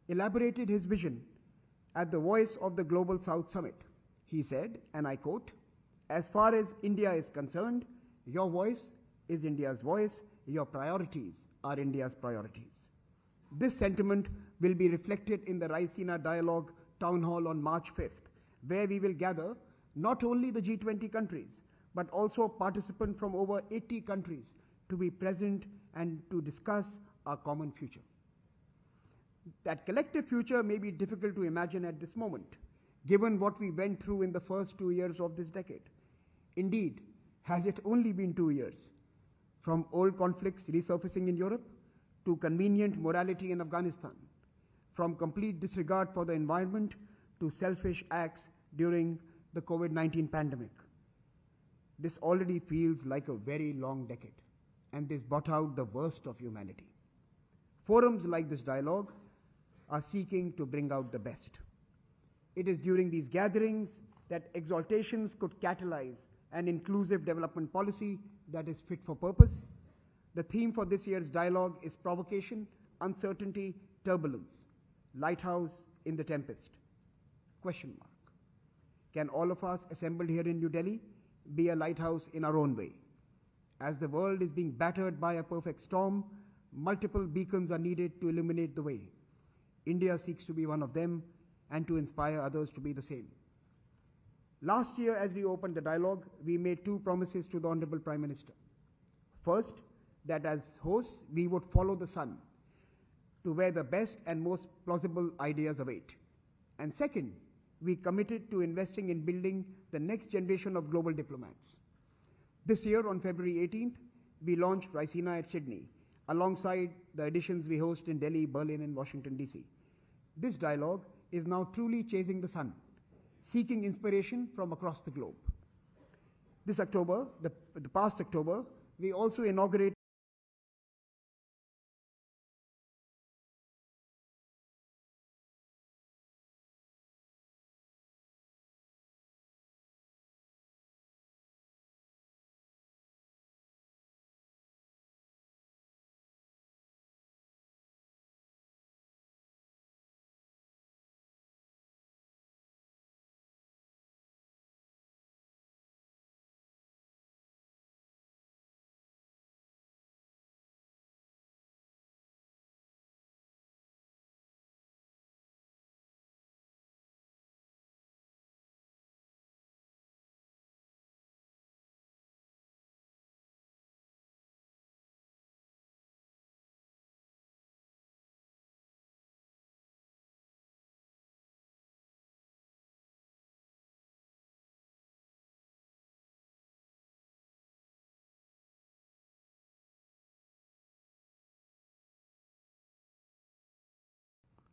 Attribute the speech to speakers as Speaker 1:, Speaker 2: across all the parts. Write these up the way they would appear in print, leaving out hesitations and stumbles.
Speaker 1: elaborated his vision at the Voice of the Global South Summit. He said, and I quote, "As far as India is concerned, your voice is India's voice, your priorities are India's priorities." This sentiment will be reflected in the Raisina Dialogue Town Hall on March 5th, where we will gather not only the G20 countries, but also participants from over 80 countries to be present and to discuss our common future. That collective future may be difficult to imagine at this moment, given what we went through in the first 2 years of this decade. Indeed, has it only been 2 years? From old conflicts resurfacing in Europe to convenient morality in Afghanistan, from complete disregard for the environment to selfish acts during the COVID-19 pandemic. This already feels like a very long decade, and this brought out the worst of humanity. Forums like this dialogue are seeking to bring out the best. It is during these gatherings that exaltations could catalyze an inclusive development policy that is fit for purpose. The theme for this year's dialogue is provocation, uncertainty, turbulence. Lighthouse in the tempest? Question mark. Can all of us assembled here in New Delhi be a lighthouse in our own way? As the world is being battered by a perfect storm, multiple beacons are needed to illuminate the way. India seeks to be one of them and to inspire others to be the same. Last year, as we opened the dialogue, we made 2 promises to the Honorable Prime Minister. First, that as hosts, we would follow the sun to where the best and most plausible ideas await. And second, we committed to investing in building the next generation of global diplomats. This year, on February 18th, we launched Raisina at Sydney, alongside the editions we host in Delhi, Berlin, and Washington, D.C. This dialogue is now truly chasing the sun, seeking inspiration from across the globe. This October, the past October, we also inaugurated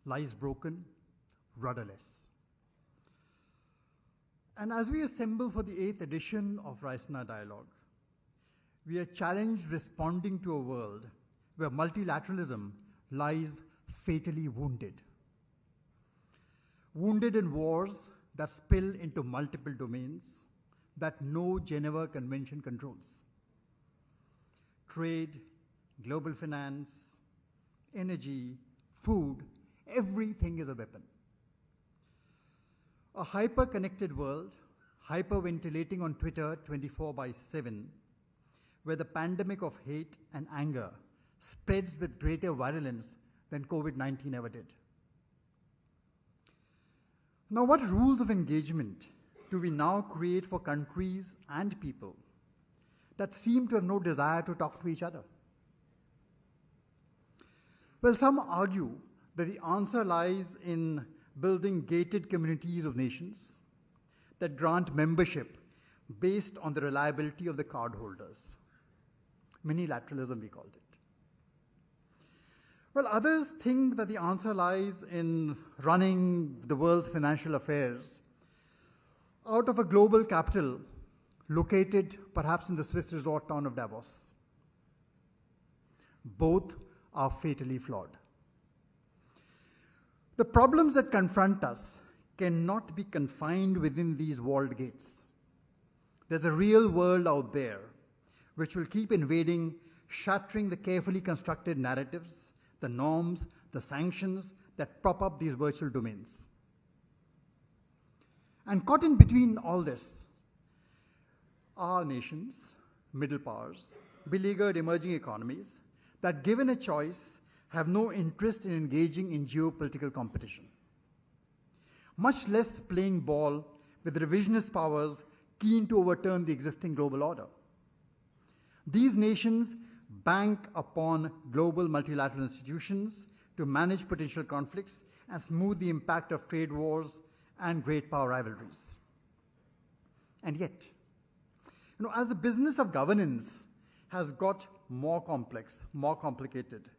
Speaker 2: lies broken, rudderless. And as we assemble for the 8th edition of Raisina Dialogue, we are challenged responding to a world where multilateralism lies fatally wounded. Wounded in wars that spill into multiple domains that no Geneva Convention controls. Trade, global finance, energy, food, everything is a weapon. A hyper-connected world, hyperventilating on Twitter 24/7, where the pandemic of hate and anger spreads with greater virulence than COVID-19 ever did. Now, what rules of engagement do we now create for countries and people that seem to have no desire to talk to each other? Well, some argue that the answer lies in building gated communities of nations that grant membership based on the reliability of the cardholders. Minilateralism, we called it. Well, others think that the answer lies in running the world's financial affairs out of a global capital located perhaps in the Swiss resort town of Davos. Both are fatally flawed. The problems that confront us cannot be confined within these walled gates. There's a real world out there which will keep invading, shattering the carefully constructed narratives, the norms, the sanctions, that prop up these virtual domains. And caught in between all this are nations, middle powers, beleaguered emerging economies that, given a choice, have no interest in engaging in geopolitical competition, much less playing ball with revisionist powers keen to overturn the existing global order. These nations bank upon global multilateral institutions to manage potential conflicts and smooth the impact of trade wars and great power rivalries. And yet, as the business of governance has got more complex, more complicated,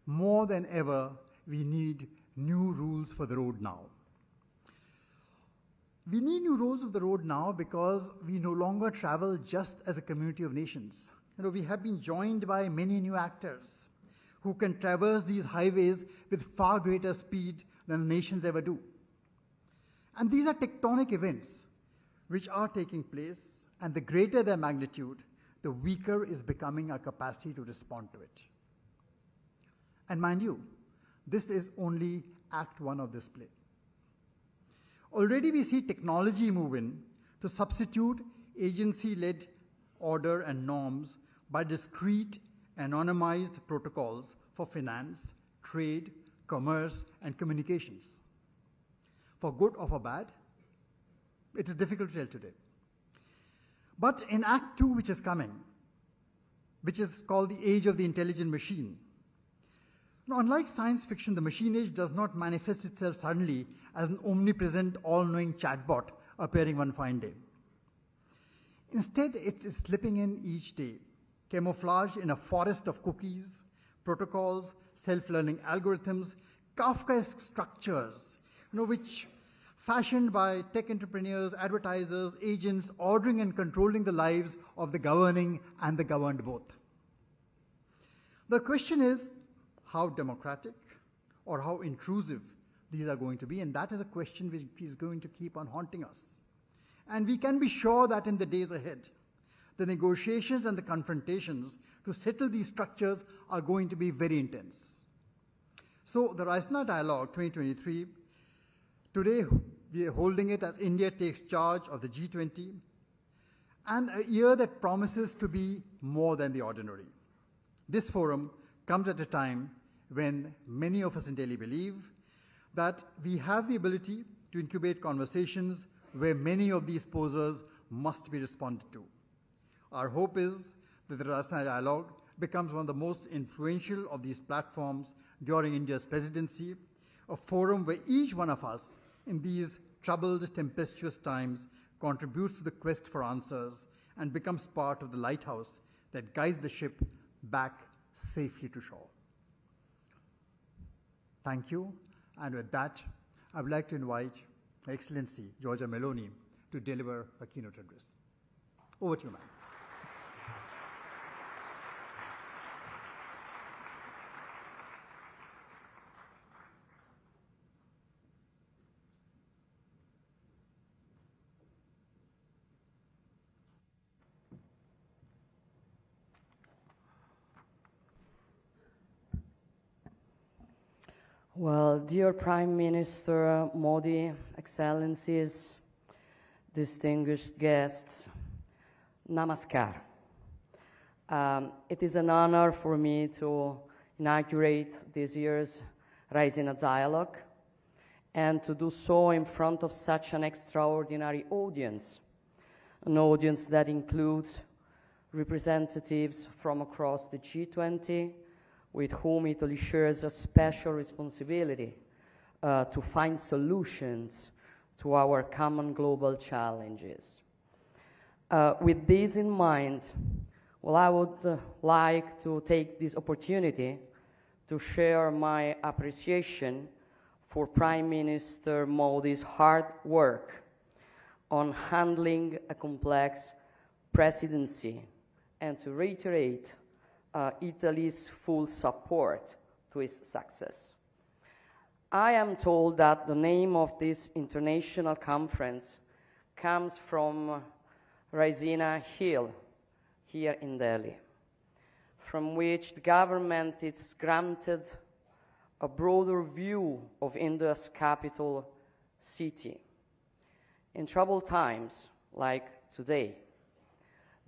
Speaker 2: more than ever, we need new rules for the road now. We need new rules of the road now because we no longer travel just as a community of nations. We have been joined by many new actors who can traverse these highways with far greater speed than the nations ever do. And these are tectonic events which are taking place, and the greater their magnitude, the weaker is becoming our capacity to respond to it. And mind you, this is only Act 1 of this play. Already we see technology move in to substitute agency-led order and norms by discrete, anonymized protocols for finance, trade, commerce, and communications. For good or for bad, it is difficult to tell today. But in Act 2, which is coming, which is called the Age of the Intelligent Machine, unlike science fiction, the machine age does not manifest itself suddenly as an omnipresent, all-knowing chatbot appearing one fine day. Instead, it is slipping in each day, camouflaged in a forest of cookies, protocols, self-learning algorithms, Kafkaesque structures, which fashioned by tech entrepreneurs, advertisers, agents, ordering and controlling the lives of the governing and the governed both. The question is how democratic or how intrusive these are going to be, and that is a question which is going to keep on haunting us. And we can be sure that in the days ahead, the negotiations and the confrontations to settle these structures are going to be very intense. So the Raisina Dialogue 2023, today we are holding it as India takes charge of the G20, and a year that promises to be more than the ordinary. This forum comes at a time when many of us in Delhi believe that we have the ability to incubate conversations where many of these posers must be responded to. Our hope is that the Raisina Dialogue becomes one of the most influential of these platforms during India's presidency, a forum where each one of us in these troubled, tempestuous times contributes to the quest for answers and becomes part of the lighthouse that guides the ship back safely to shore. Thank you. And with that, I would like to invite Her Excellency Giorgia Meloni to deliver a keynote address. Over to you, ma'am.
Speaker 3: Well, dear Prime Minister Modi, Excellencies, distinguished guests, namaskar. It is an honor for me to inaugurate this year's Raisina Dialogue and to do so in front of such an extraordinary audience, an audience that includes representatives from across the G20, with whom Italy shares a special responsibility to find solutions to our common global challenges. With this in mind, well, I would like to take this opportunity to share my appreciation for Prime Minister Modi's hard work on handling a complex presidency and to reiterate Italy's full support to its success. I am told that the name of this international conference comes from Raisina Hill here in Delhi, from which the government is granted a broader view of India's capital city. In troubled times like today,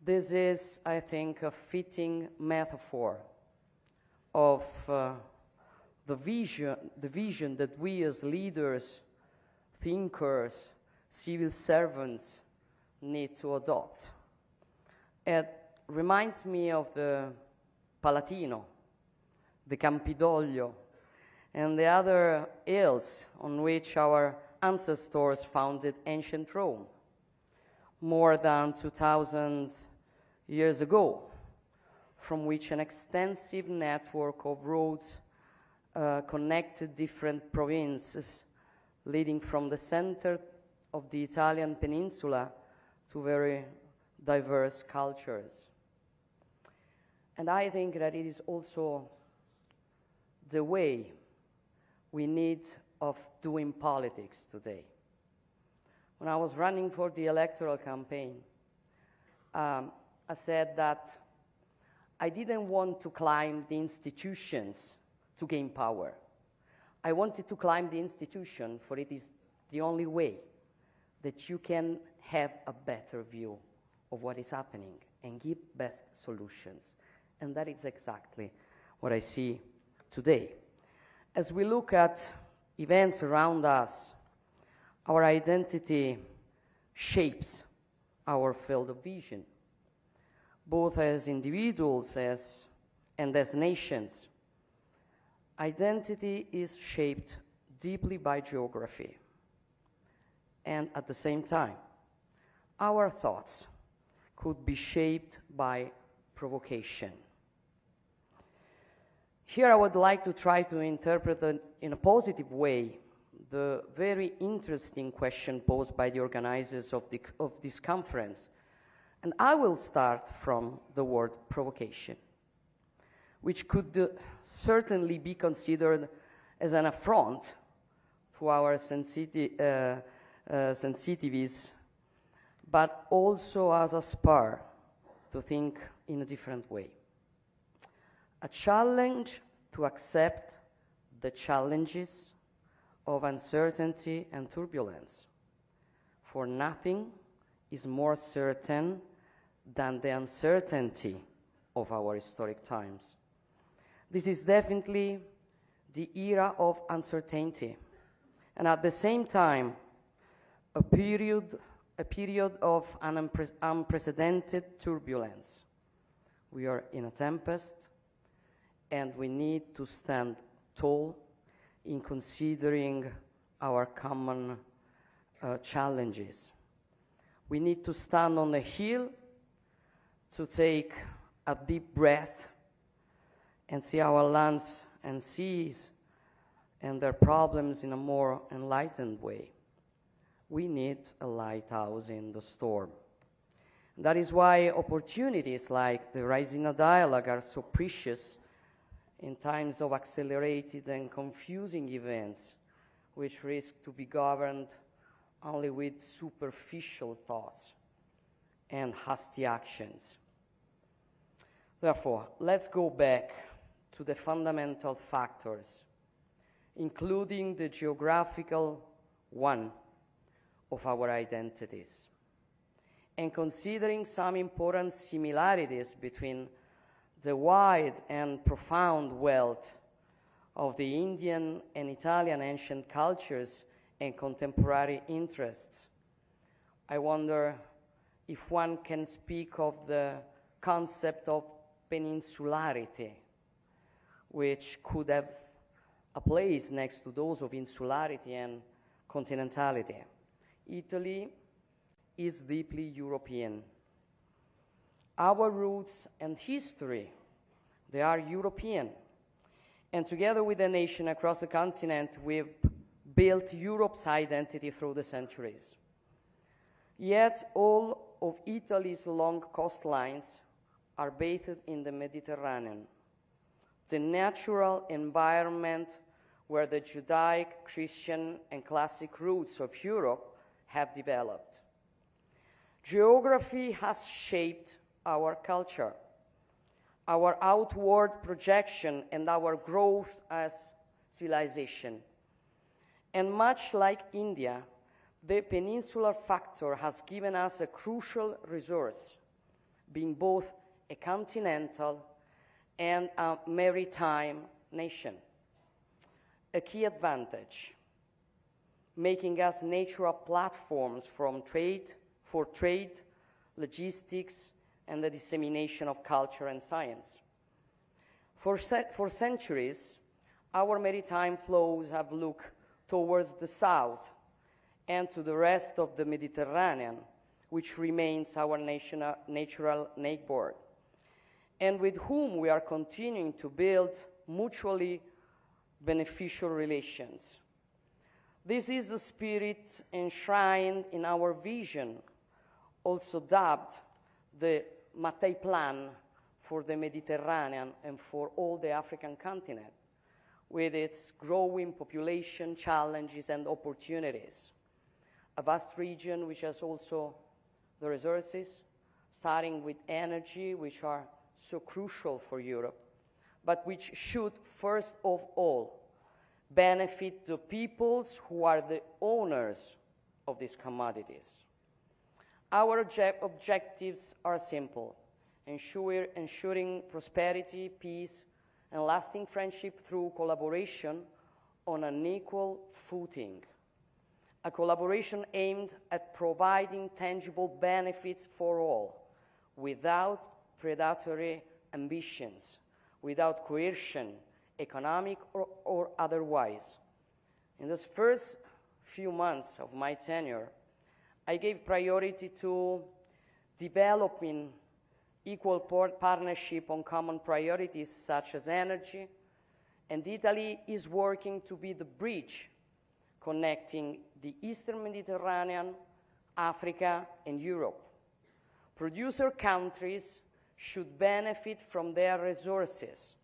Speaker 3: this is, I think, a fitting metaphor of the vision that we as leaders, thinkers, civil servants need to adopt. It reminds me of the Palatino, the Campidoglio, and the other hills on which our ancestors founded ancient Rome more than 2,000 years ago, from which an extensive network of roads connected different provinces, leading from the center of the Italian peninsula to very diverse cultures. And I think that it is also the way we need of doing politics today. When I was running for the electoral campaign, I said that I didn't want to climb the institutions to gain power. I wanted to climb the institution, for it is the only way that you can have a better view of what is happening and give best solutions. And that is exactly what I see today. As we look at events around us, our identity shapes our field of vision, both as individuals and as nations. Identity is shaped deeply by geography, and at the same time, our thoughts could be shaped by provocation. Here I would like to try to interpret in a positive way the very interesting question posed by the organizers of this conference. And I will start from the word provocation, which could certainly be considered as an affront to our sensitivities, but also as a spur to think in a different way. A challenge to accept the challenges of uncertainty and turbulence. For nothing is more certain than the uncertainty of our historic times. This is definitely the era of uncertainty, and at the same time, a period of unprecedented turbulence. We are in a tempest, and we need to stand tall in considering our common challenges. We need to stand on the hill to take a deep breath and see our lands and seas and their problems in a more enlightened way. We need a lighthouse in the storm. That is why opportunities like the Raisina dialogue are so precious in times of accelerated and confusing events, which risk to be governed only with superficial thoughts and hasty actions. Therefore, let's go back to the fundamental factors, including the geographical one of our identities, and considering some important similarities between the wide and profound wealth of the Indian and Italian ancient cultures and contemporary interests. I wonder if one can speak of the concept of peninsularity, which could have a place next to those of insularity and continentality. Italy is deeply European. Our roots and history, they are European. And together with the nation across the continent, we've built Europe's identity through the centuries. Yet all of Italy's long coastlines are bathed in the Mediterranean, the natural environment where the Judaic, Christian, and classic roots of Europe have developed. Geography has shaped our culture, our outward projection, and our growth as civilization. And much like India, the peninsular factor has given us a crucial resource, being both a continental and a maritime nation. A key advantage, making us natural platforms for trade, logistics, and the dissemination of culture and science. For centuries, our maritime flows have looked towards the south and to the rest of the Mediterranean, which remains our natural neighbor, and with whom we are continuing to build mutually beneficial relations. This is the spirit enshrined in our vision, also dubbed the Mattei Plan for the Mediterranean and for all the African continent, with its growing population, challenges, and opportunities. A vast region which has also the resources, starting with energy, which are so crucial for Europe, but which should, first of all, benefit the peoples who are the owners of these commodities. Our objectives are simple: ensuring prosperity, peace, and lasting friendship through collaboration on an equal footing. A collaboration aimed at providing tangible benefits for all, without predatory ambitions, without coercion, economic or otherwise. In those first few months of my tenure, I gave priority to developing equal partnership on common priorities such as energy, and Italy is working to be the bridge connecting the Eastern Mediterranean, Africa, and Europe. Producer countries should benefit from their resources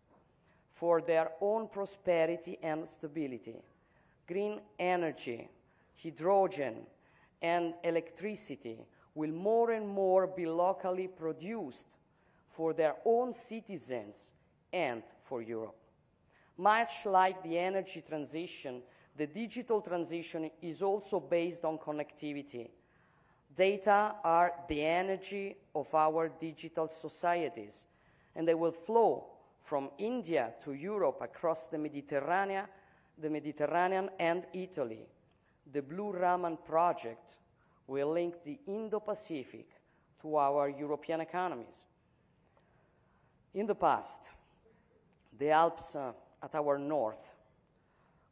Speaker 3: for their own prosperity and stability. Green energy, hydrogen, and electricity will more and more be locally produced for their own citizens and for Europe. Much like the energy transition, the digital transition is also based on connectivity. Data are the energy of our digital societies, and they will flow from India to Europe across the Mediterranean and Italy. The Blue Raman project will link the Indo-Pacific to our European economies. In the past, the Alps at our north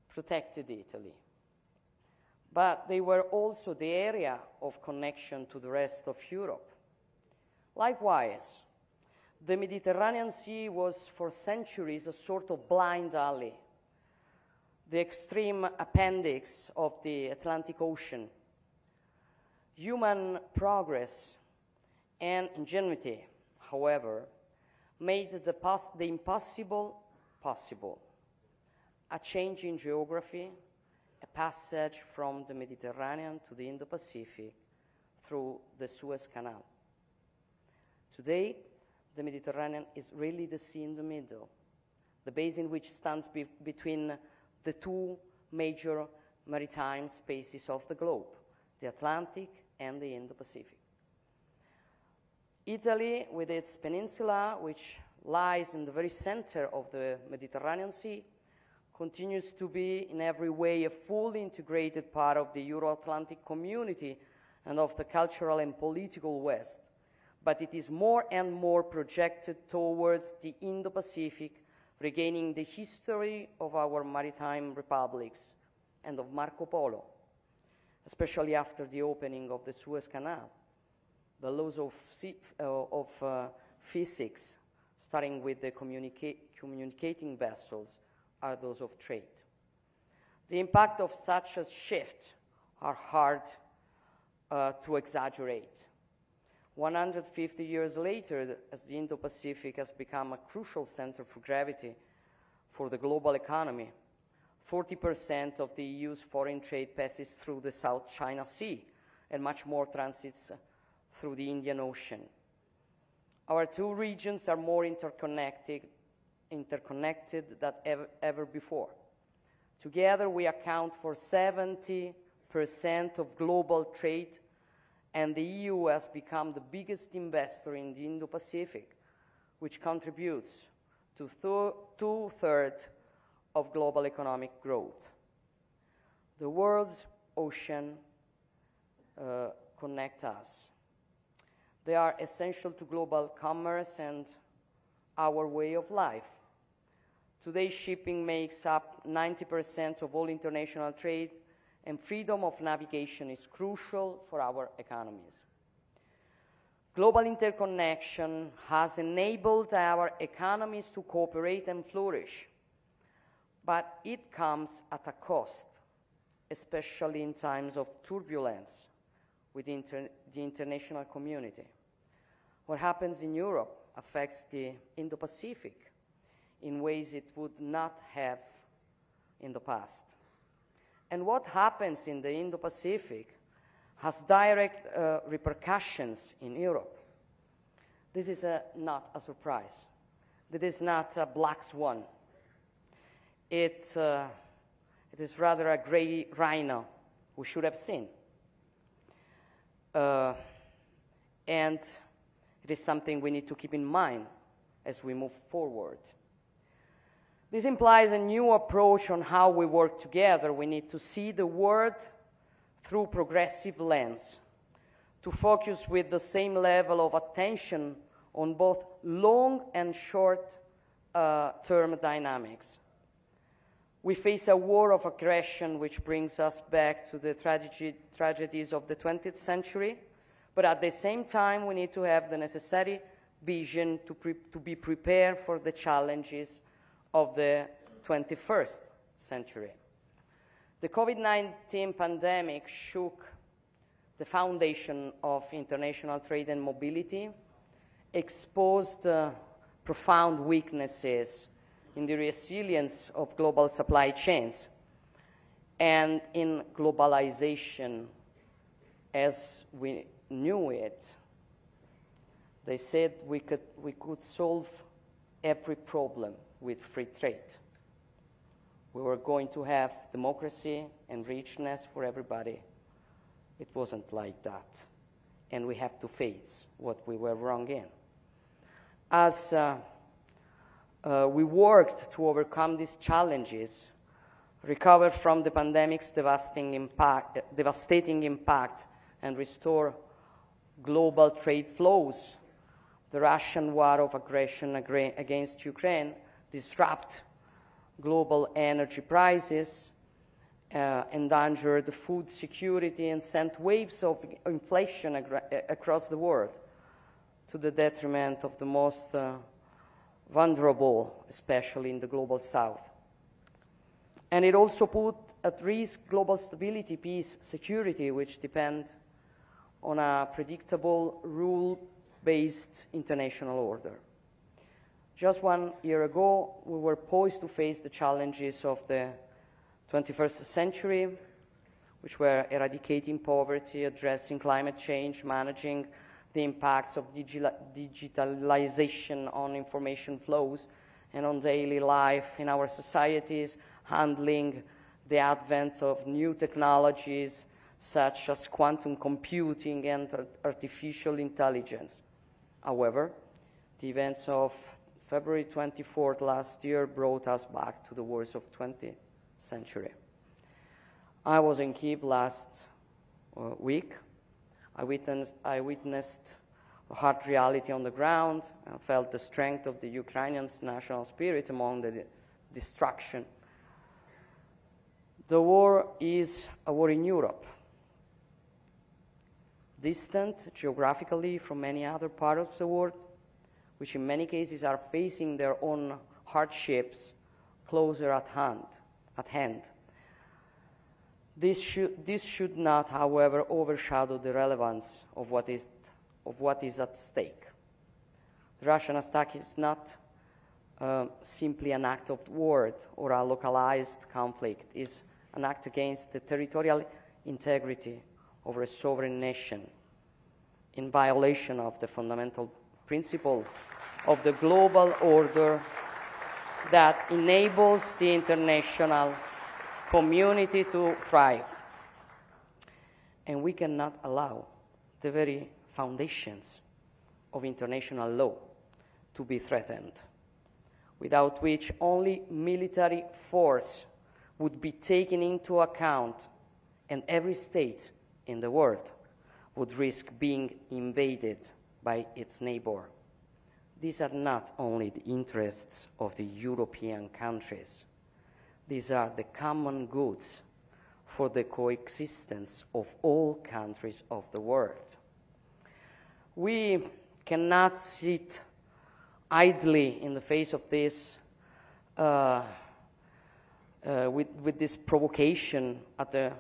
Speaker 3: protected Italy, but they were also the area of connection to the rest of Europe. Likewise, the Mediterranean Sea was for centuries a sort of blind alley, the extreme appendix of the Atlantic Ocean. Human progress and ingenuity, however, made the impossible possible. A change in geography, a passage from the Mediterranean to the Indo-Pacific through the Suez Canal. Today, the Mediterranean is really the sea in the middle, the basin which stands between the two major maritime spaces of the globe, the Atlantic and the Indo-Pacific. Italy, with its peninsula, which lies in the very center of the Mediterranean Sea, continues to be in every way a fully integrated part of the Euro-Atlantic community and of the cultural and political West, but it is more and more projected towards the Indo-Pacific, regaining the history of our maritime republics and of Marco Polo, especially after the opening of the Suez Canal. The laws of physics, starting with the communicating vessels, are those of trade. The impact of such a shift are hard to exaggerate. 150 years later, as the Indo-Pacific has become a crucial center for gravity for the global economy, 40% of the EU's foreign trade passes through the South China Sea, and much more transits through the Indian Ocean. Our two regions are more interconnected than ever before. Together, we account for 70% of global trade, and the EU has become the biggest investor in the Indo-Pacific, which contributes to two-thirds of global economic growth. The world's oceans connect us. They are essential to global commerce and our way of life. Today, shipping makes up 90% of all international trade, and freedom of navigation is crucial for our economies. Global interconnection has enabled our economies to cooperate and flourish, but it comes at a cost, especially in times of turbulence within the international community. What happens in Europe affects the Indo-Pacific in ways it would not have in the past. And what happens in the Indo-Pacific has direct repercussions in Europe. This is not a surprise. This is not a black swan. It is rather a gray rhino we should have seen. And it is something we need to keep in mind as we move forward. This implies a new approach on how we work together. We need to see the world through progressive lens, to focus with the same level of attention on both long and short-term dynamics. We face a war of aggression which brings us back to the tragedies of the 20th century, but at the same time we need to have the necessary vision to be prepared for the challenges of the 21st century. The COVID-19 pandemic shook the foundation of international trade and mobility, exposed profound weaknesses in the resilience of global supply chains and in globalization as we knew it. They said we could solve every problem with free trade. We were going to have democracy and richness for everybody. It wasn't like that. And we have to face what we were wrong in. As we worked to overcome these challenges, recover from the pandemic's devastating impact, and restore global trade flows, the Russian war of aggression against Ukraine disrupt global energy prices, endangered food security, and sent waves of inflation across the world to the detriment of the most vulnerable, especially in the global south. And it also put at risk global stability, peace, security, which depend on a predictable, rule-based international order. Just 1 year ago, we were poised to face the challenges of the 21st century, which were eradicating poverty, addressing climate change, managing the impacts of digitalization on information flows and on daily life in our societies, handling the advent of new technologies such as quantum computing and artificial intelligence. However, the events of February 24th last year brought us back to the worst of the 20th century. I was in Kyiv last week. I witnessed the hard reality on the ground and felt the strength of the Ukrainians' national spirit among the destruction. The war is a war in Europe, distant geographically from many other parts of the world, which in many cases are facing their own hardships closer at hand. This should not, however, overshadow the relevance of what is at stake. The Russian attack is not simply an act of war or a localized conflict. It is an act against the territorial integrity of a sovereign nation in violation of the fundamental principle of the global order that enables the international community to thrive. And we cannot allow the very foundations of international law to be threatened, without which only military force would be taken into account, and every state in the world would risk being invaded by its neighbor. These are not only the interests of the European countries. These are the common goods for the coexistence of all countries of the world. We cannot sit idly in the face of this with this provocation at the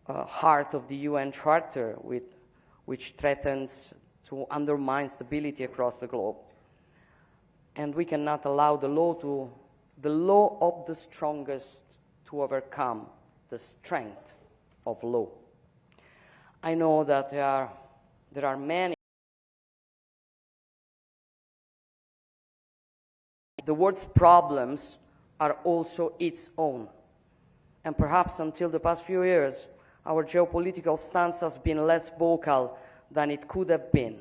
Speaker 3: heart of the UN Charter, which threatens to undermine stability across the globe. And we cannot allow the law of the strongest to overcome the strength of law. I know that there are many. The world's problems are also its own. And perhaps until the past few years, our geopolitical stance has been less vocal than it could have been.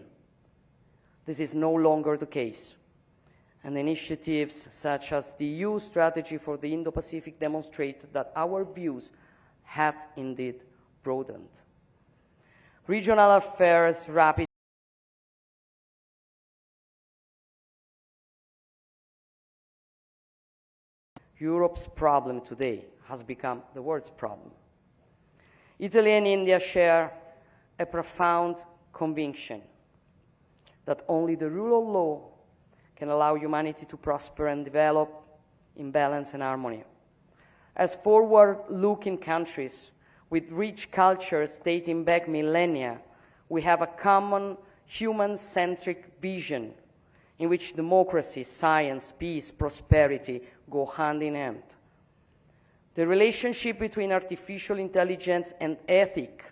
Speaker 3: This is no longer the case. And initiatives such as the EU strategy for the Indo-Pacific demonstrate that our views have indeed broadened. Regional affairs rapidly Europe's problem today has become the world's problem. Italy and India share a profound conviction that only the rule of law can allow humanity to prosper and develop in balance and harmony. As forward-looking countries with rich cultures dating back millennia, we have a common human-centric vision in which democracy, science, peace, prosperity go hand in hand. The relationship between artificial intelligence and ethics